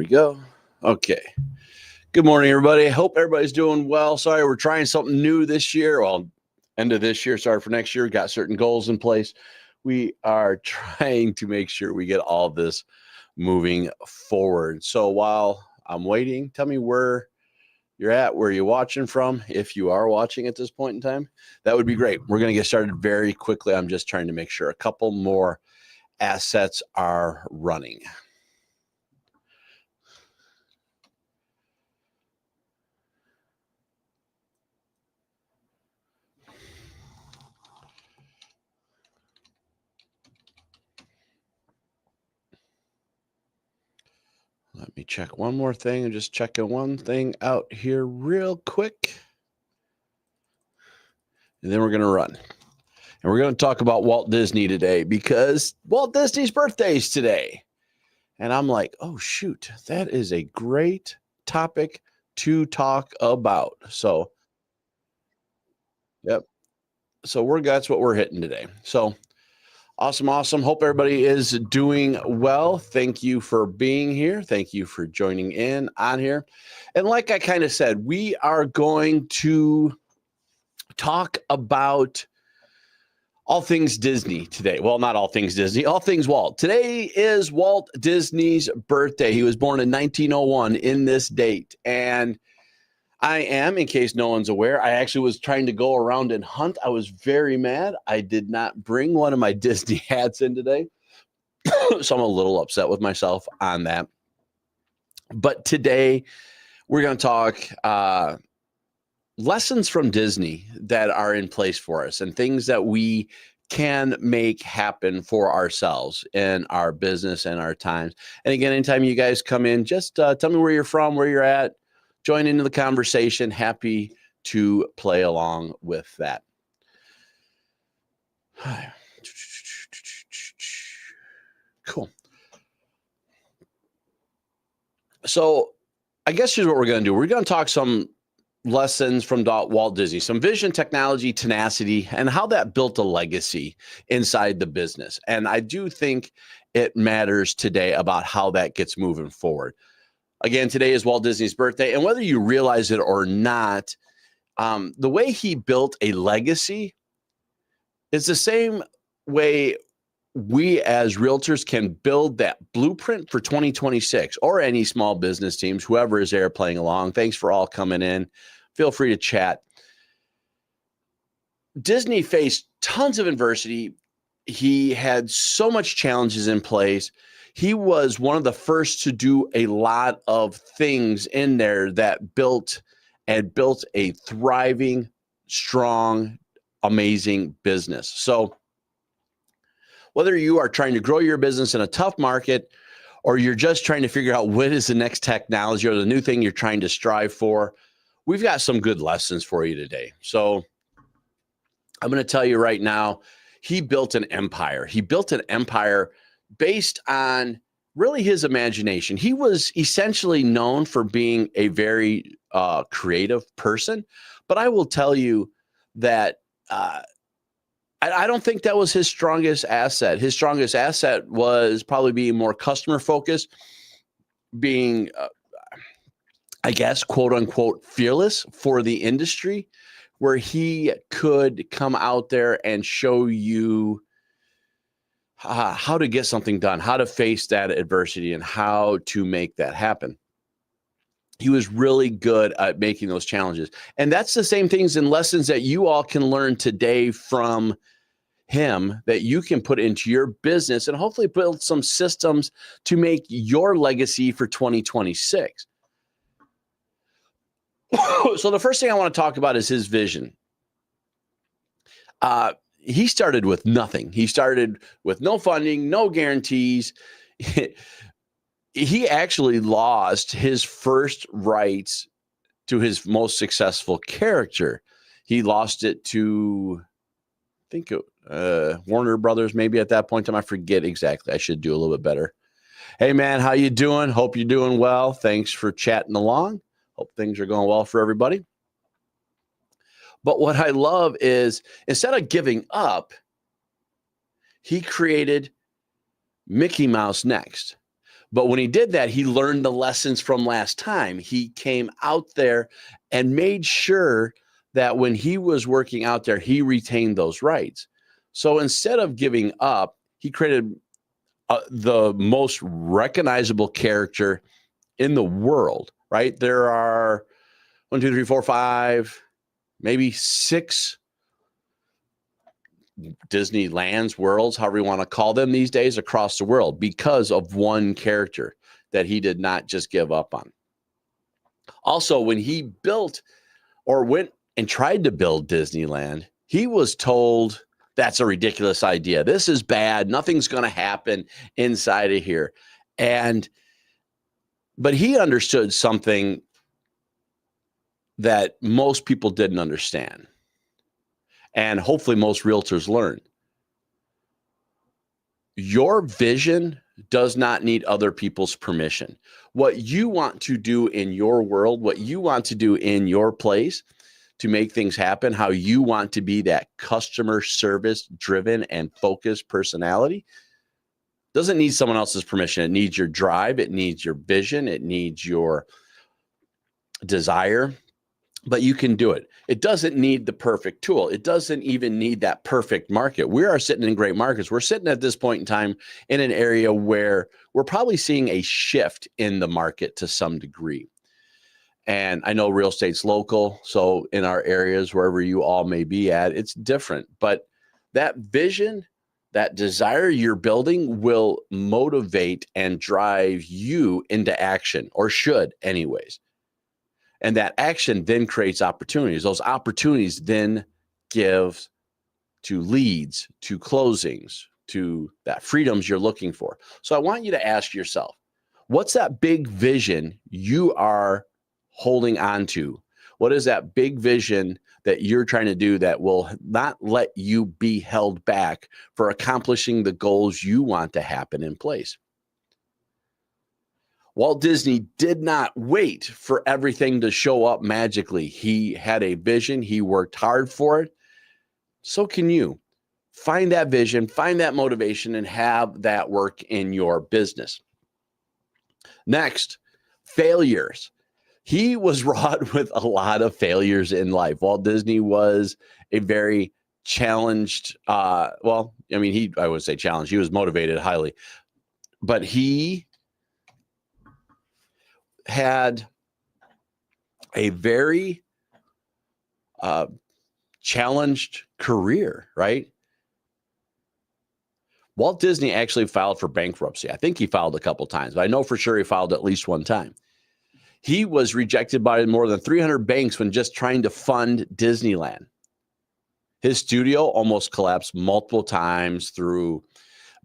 We go. Okay. Good morning, everybody. Hope everybody's doing well. Sorry, we're trying something new this year. Well, end of this year. Sorry for next year. Got certain goals in place. We are trying to make sure we get all this moving forward. So while I'm waiting, tell me where you're at, where you're watching from. If you are watching at this point in time, that would be great. We're going to get started very quickly. I'm just trying to make sure a couple more assets are running. Let me check one more thing. I'm just checking one thing out here real quick. And then we're going to run. And we're going to talk about Walt Disney today because Walt Disney's birthday is today. And I'm like, oh, shoot, that is a great topic to talk about. So, yep. So that's what we're hitting today. So awesome. Hope everybody is doing well. Thank you for being here. Thank you for joining in on here. And like I kind of said, we are going to talk about all things Disney today. Well, not all things Disney, all things Walt. Today is Walt Disney's birthday. He was born in 1901 in this date. And I am, in case no one's aware, I actually was trying to go around and hunt. I was very mad. I did not bring one of my Disney hats in today. So I'm a little upset with myself on that. But today we're going to talk lessons from Disney that are in place for us and things that we can make happen for ourselves in our business and our times. And again, anytime you guys come in, just tell me where you're from, where you're at, join into the conversation. Happy to play along with that. Cool. So I guess here's what we're going to do. We're going to talk some lessons from Walt Disney, some vision, technology, tenacity, and how that built a legacy inside the business. And I do think it matters today about how that gets moving forward. Again, today is Walt Disney's birthday, and whether you realize it or not, the way he built a legacy is the same way we as realtors can build that blueprint for 2026 or any small business teams, whoever is there playing along. Thanks for all coming in. Feel free to chat. Disney faced tons of adversity. He had so much challenges in place. He was one of the first to do a lot of things in there that built a thriving, strong, amazing business. So whether you are trying to grow your business in a tough market or you're just trying to figure out what is the next technology or the new thing you're trying to strive for, we've got some good lessons for you today. So I'm going to tell you right now, he built an empire. He built an empire based on really his imagination. He was essentially known for being a very creative person, but I will tell you that I don't think that was his strongest asset. His strongest asset was probably being more customer focused, being, I guess, quote unquote, fearless for the industry, where he could come out there and show you how to get something done, how to face that adversity, and how to make that happen. He was really good at making those challenges. And that's the same things and lessons that you all can learn today from him that you can put into your business and hopefully build some systems to make your legacy for 2026. So the first thing I want to talk about is his vision. He started with nothing. He started with no funding, no guarantees. He actually lost his first rights to his most successful character. He lost it to, I think, Warner Brothers, maybe at that point in time. I forget exactly. I should do a little bit better. Hey, man, how you doing? Hope you're doing well. Thanks for chatting along. Hope things are going well for everybody. But what I love is instead of giving up, he created Mickey Mouse Next. But when he did that, he learned the lessons from last time. He came out there and made sure that when he was working out there, he retained those rights. So instead of giving up, he created the most recognizable character in the world, right? There are 1, 2, 3, 4, 5, maybe 6 Disneylands, worlds, however you want to call them these days, across the world because of one character that he did not just give up on. Also, when he built or went and tried to build Disneyland, he was told that's a ridiculous idea. This is bad. Nothing's going to happen inside of here. But he understood something that most people didn't understand. And hopefully most realtors learn. Your vision does not need other people's permission. What you want to do in your world, what you want to do in your place to make things happen, how you want to be that customer service driven and focused personality, doesn't need someone else's permission. It needs your drive. It needs your vision. It needs your desire. But you can do it. It doesn't need the perfect tool. It doesn't even need that perfect market. We are sitting in great markets. We're sitting at this point in time in an area where we're probably seeing a shift in the market to some degree. And I know real estate's local. So in our areas, wherever you all may be at, it's different. But that vision, that desire you're building will motivate and drive you into action, or should anyways. And that action then creates opportunities. Those opportunities then give to leads, to closings, to that freedoms you're looking for. So I want you to ask yourself, what's that big vision you are holding on to? What is that big vision that you're trying to do that will not let you be held back for accomplishing the goals you want to happen in place? Walt Disney did not wait for everything to show up magically. He had a vision. He worked hard for it. So can you. Find that vision, find that motivation, and have that work in your business. Next, failures. He was wrought with a lot of failures in life. Walt Disney was a very challenged, I would say challenged. He was motivated highly, but he had a very challenged career, right? Walt Disney actually filed for bankruptcy. I think he filed a couple times, but I know for sure he filed at least one time. He was rejected by more than 300 banks when just trying to fund Disneyland. His studio almost collapsed multiple times through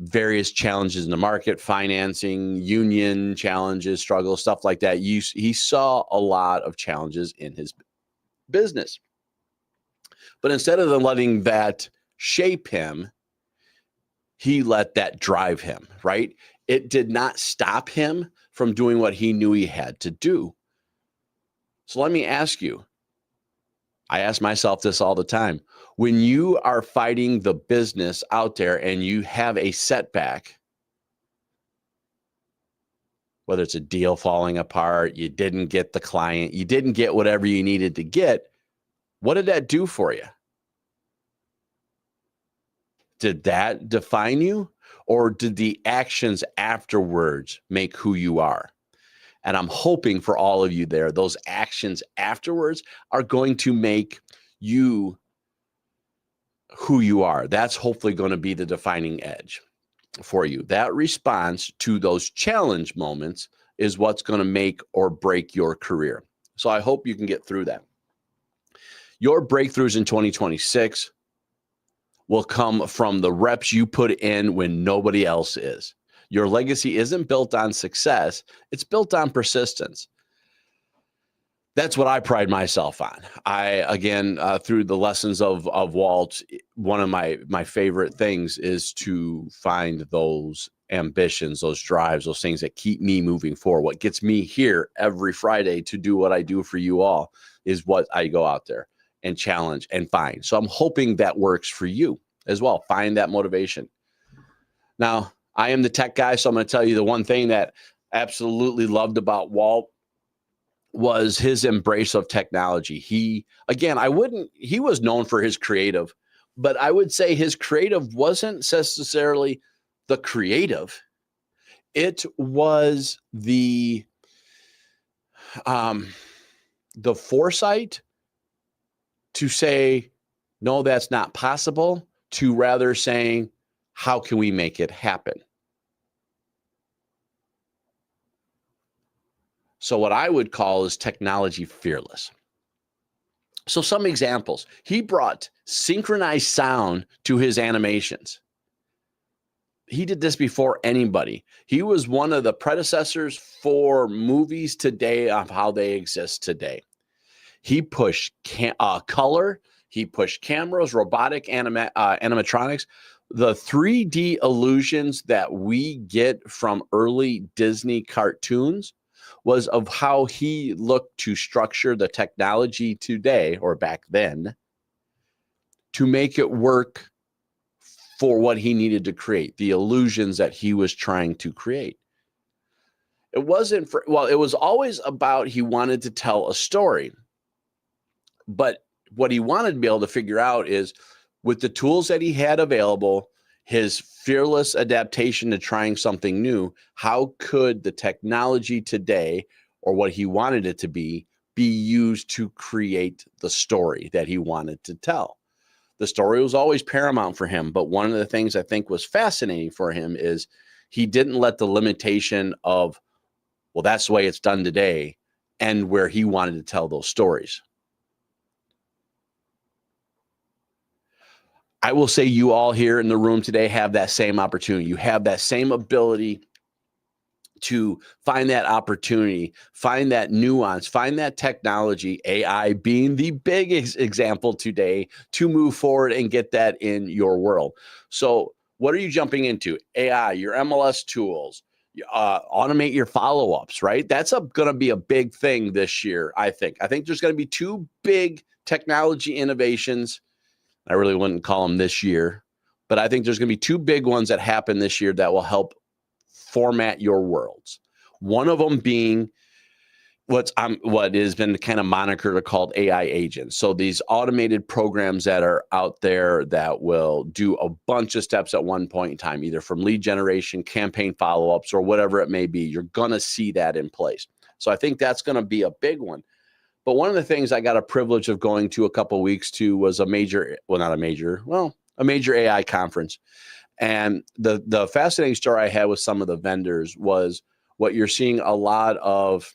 various challenges in the market, financing, union challenges, struggles, stuff like that. He saw a lot of challenges in his business. But instead of letting that shape him, he let that drive him, right? It did not stop him from doing what he knew he had to do. So let me ask you, I ask myself this all the time. When you are fighting the business out there and you have a setback, whether it's a deal falling apart, you didn't get the client, you didn't get whatever you needed to get, what did that do for you? Did that define you, or did the actions afterwards make who you are? And I'm hoping for all of you there, those actions afterwards are going to make you who you are. That's hopefully going to be the defining edge for you. That response to those challenge moments is what's going to make or break your career. So I hope you can get through that. Your breakthroughs in 2026 will come from the reps you put in when nobody else is. Your legacy isn't built on success. It's built on persistence. That's what I pride myself on. Through the lessons of Walt, one of my favorite things is to find those ambitions, those drives, those things that keep me moving forward. What gets me here every Friday to do what I do for you all is what I go out there and challenge and find. So I'm hoping that works for you as well. Find that motivation. Now, I am the tech guy, so I'm going to tell you the one thing that absolutely loved about Walt was his embrace of technology. He was known for his creative, but I would say his creative wasn't necessarily the creative. It was um, the foresight to say, no, that's not possible, to rather saying, how can we make it happen? So what I would call is technology fearless. So some examples. He brought synchronized sound to his animations. He did this before anybody. He was one of the predecessors for movies today of how they exist today. He pushed color. He pushed cameras, robotic animatronics. The 3D illusions that we get from early Disney cartoons was of how he looked to structure the technology today, or back then, to make it work for what he needed to create, the illusions that he was trying to create. It was always about he wanted to tell a story. But what he wanted to be able to figure out is, with the tools that he had available, his fearless adaptation to trying something new, how could the technology today, or what he wanted it to be used to create the story that he wanted to tell? The story was always paramount for him. But one of the things I think was fascinating for him is he didn't let the limitation of, well, that's the way it's done today, end where he wanted to tell those stories. I will say you all here in the room today have that same opportunity. You have that same ability to find that opportunity, find that nuance, find that technology, AI being the big example today, to move forward and get that in your world. So what are you jumping into? AI, your MLS tools, automate your follow-ups, right? That's going to be a big thing this year, I think. I think there's going to be two big technology innovations. I really wouldn't call them this year, but I think there's going to be two big ones that happen this year that will help format your worlds. One of them being what has been kind of monikered called AI agents. So these automated programs that are out there that will do a bunch of steps at one point in time, either from lead generation, campaign follow-ups, or whatever it may be. You're going to see that in place. So I think that's going to be a big one. But one of the things I got a privilege of going to a couple of weeks to was a major AI conference. And the fascinating story I had with some of the vendors was what you're seeing a lot of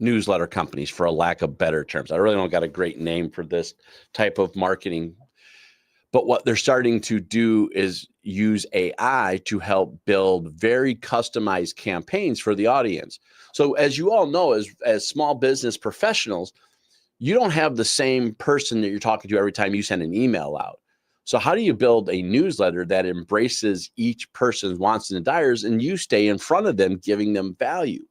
newsletter companies, for a lack of better terms. I really don't got a great name for this type of marketing. But what they're starting to do is use AI to help build very customized campaigns for the audience. So as you all know, as small business professionals, you don't have the same person that you're talking to every time you send an email out. So how do you build a newsletter that embraces each person's wants and desires, and you stay in front of them, giving them value?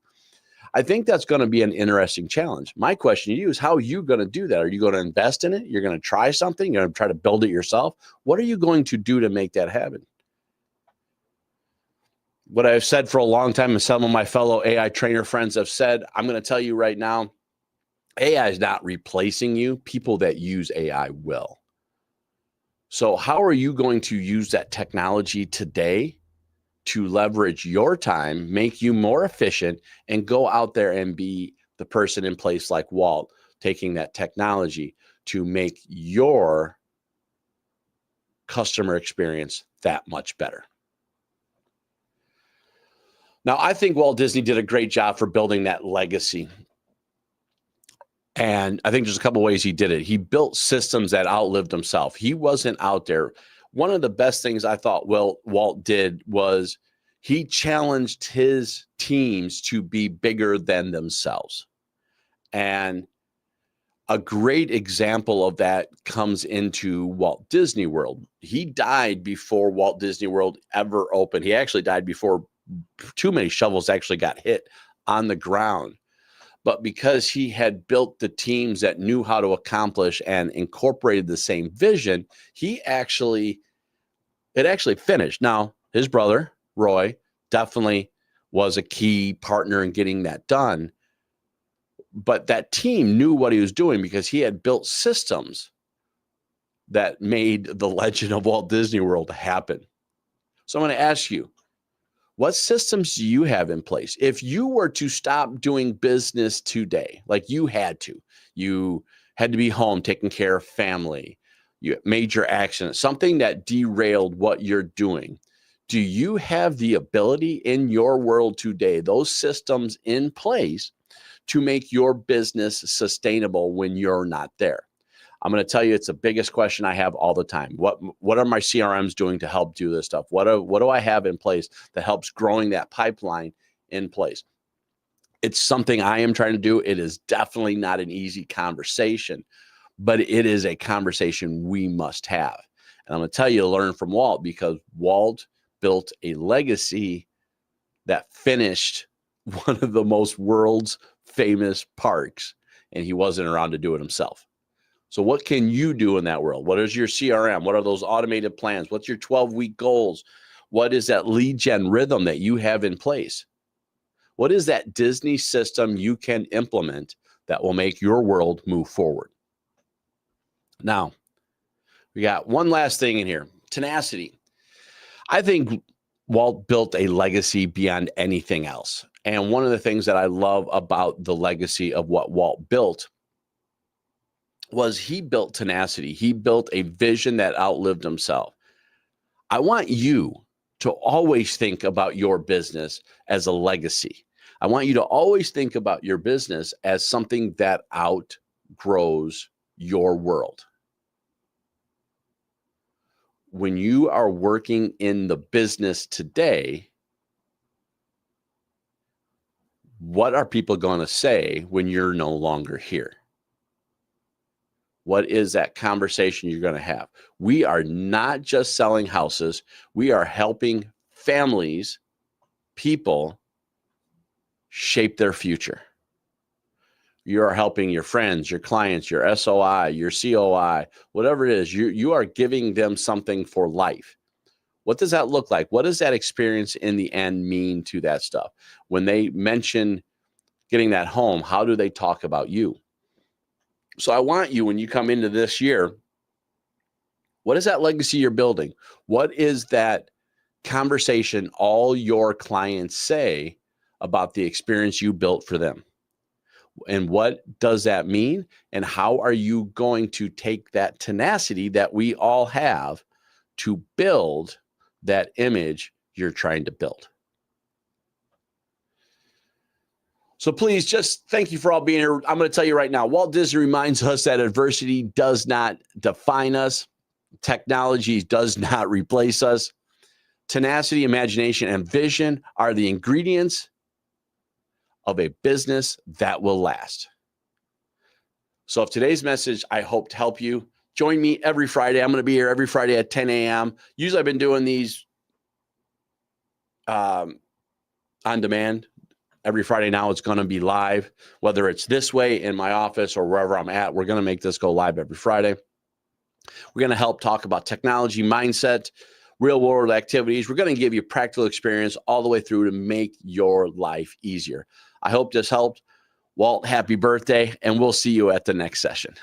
I think that's going to be an interesting challenge. My question to you is, how are you going to do that? Are you going to invest in it? You're going to try something? You're going to try to build it yourself? What are you going to do to make that happen? What I've said for a long time, and some of my fellow AI trainer friends have said, I'm going to tell you right now, AI is not replacing you. People that use AI will. So how are you going to use that technology today to leverage your time, make you more efficient, and go out there and be the person in place like Walt, taking that technology to make your customer experience that much better? Now, I think Walt Disney did a great job for building that legacy. And I think there's a couple ways he did it. He built systems that outlived himself. He wasn't out there. One of the best things I thought Walt did was he challenged his teams to be bigger than themselves. And a great example of that comes into Walt Disney World. He died before Walt Disney World ever opened. He actually died before too many shovels actually got hit on the ground. But because he had built the teams that knew how to accomplish and incorporated the same vision, it actually finished. Now, his brother, Roy, definitely was a key partner in getting that done. But that team knew what he was doing because he had built systems that made the legend of Walt Disney World happen. So I'm going to ask you, what systems do you have in place? If you were to stop doing business today, like you had to be home taking care of family, major accident, something that derailed what you're doing. Do you have the ability in your world today, those systems in place to make your business sustainable when you're not there? I'm going to tell you, it's the biggest question I have all the time. What are my CRMs doing to help do this stuff? What do I have in place that helps growing that pipeline in place? It's something I am trying to do. It is definitely not an easy conversation, but it is a conversation we must have. And I'm going to tell you to learn from Walt, because Walt built a legacy that finished one of the most world's famous parks, and he wasn't around to do it himself. So what can you do in that world? What is your CRM? What are those automated plans? What's your 12-week goals? What is that lead gen rhythm that you have in place? What is that Disney system you can implement that will make your world move forward? Now, we got one last thing in here, tenacity. I think Walt built a legacy beyond anything else. And one of the things that I love about the legacy of what Walt built was he built tenacity. He built a vision that outlived himself. I want you to always think about your business as a legacy. I want you to always think about your business as something that outgrows your world. When you are working in the business today, what are people going to say when you're no longer here? What is that conversation you're going to have? We are not just selling houses. We are helping families, people shape their future. You are helping your friends, your clients, your SOI, your COI, whatever it is, you are giving them something for life. What does that look like? What does that experience in the end mean to that stuff? When they mention getting that home, how do they talk about you? So I want you, when you come into this year, what is that legacy you're building? What is that conversation all your clients say about the experience you built for them? And what does that mean? And how are you going to take that tenacity that we all have to build that image you're trying to build? So please, just thank you for all being here. I'm going to tell you right now, Walt Disney reminds us that adversity does not define us. Technology does not replace us. Tenacity, imagination, and vision are the ingredients of a business that will last. So if today's message, I hope to help you, join me every Friday. I'm going to be here every Friday at 10 a.m. Usually I've been doing these on demand. Every Friday now it's going to be live, whether it's this way in my office or wherever I'm at. We're going to make this go live every Friday. We're going to help talk about technology, mindset, real world activities. We're going to give you practical experience all the way through to make your life easier. I hope this helped. Walt, happy birthday, and we'll see you at the next session.